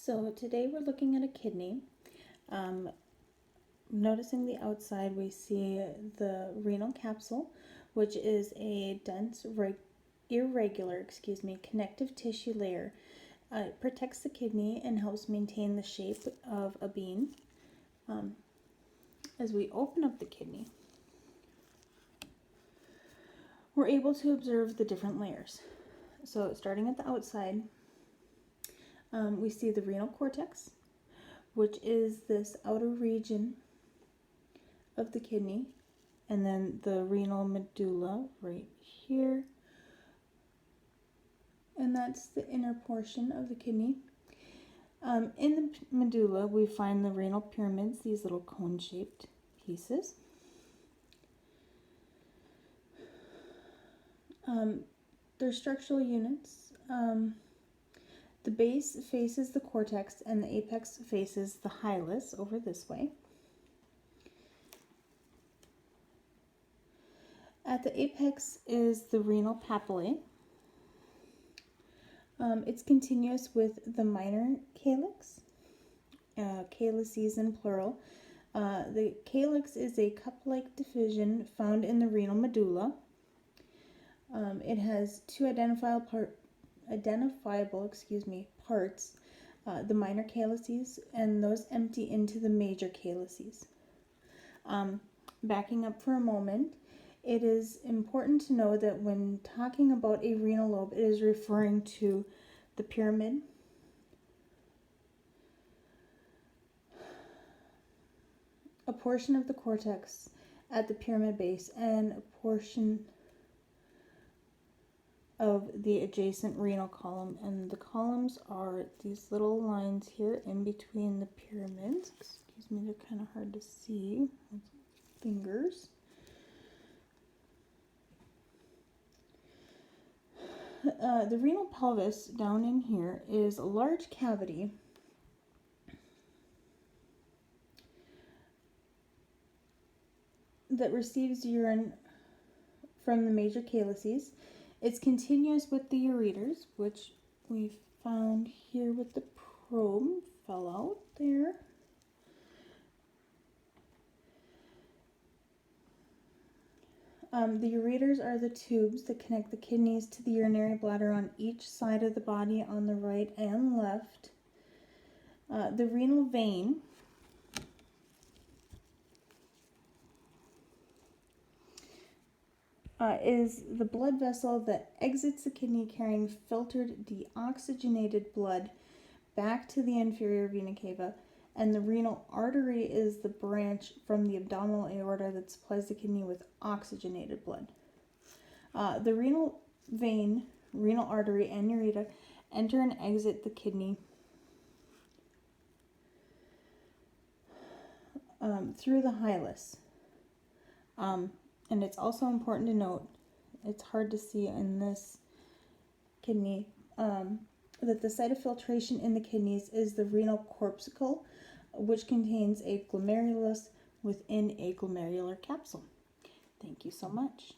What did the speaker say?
So today we're looking at a kidney. Noticing the outside, we see the renal capsule, which is a dense, irregular connective tissue layer. It protects the kidney and helps maintain the shape of a bean. As we open up the kidney, we're able to observe the different layers. So starting at the outside, we see the renal cortex, which is this outer region of the kidney, and then the renal medulla right here, and that's the inner portion of the kidney. In the medulla, we find the renal pyramids, these little cone-shaped pieces. They're structural units. The base faces the cortex and the apex faces the hilus over this way. At the apex is the renal papillae. It's continuous with the minor calyx, calyces in plural. The calyx is a cup-like division found in the renal medulla. It has two identifiable parts, the minor calyces, and those empty into the major calyces. Backing up for a moment, it is important to know that when talking about a renal lobe, it is referring to the pyramid, a portion of the cortex at the pyramid base, and a portion of the adjacent renal column. And the columns are these little lines here in between the pyramids. Excuse me, they're kind of hard to see with fingers. The renal pelvis down in here is a large cavity that receives urine from the major calyces. It's continuous with the ureters, which we found here with the probe, fell out there. The ureters are the tubes that connect the kidneys to the urinary bladder on each side of the body, on the right and left. The renal vein is the blood vessel that exits the kidney carrying filtered, deoxygenated blood back to the inferior vena cava. And the renal artery is the branch from the abdominal aorta that supplies the kidney with oxygenated blood. The renal vein, renal artery, and ureter enter and exit the kidney through the hilus. And it's also important to note, it's hard to see in this kidney, that the site of filtration in the kidneys is the renal corpuscle, which contains a glomerulus within a glomerular capsule. Thank you so much.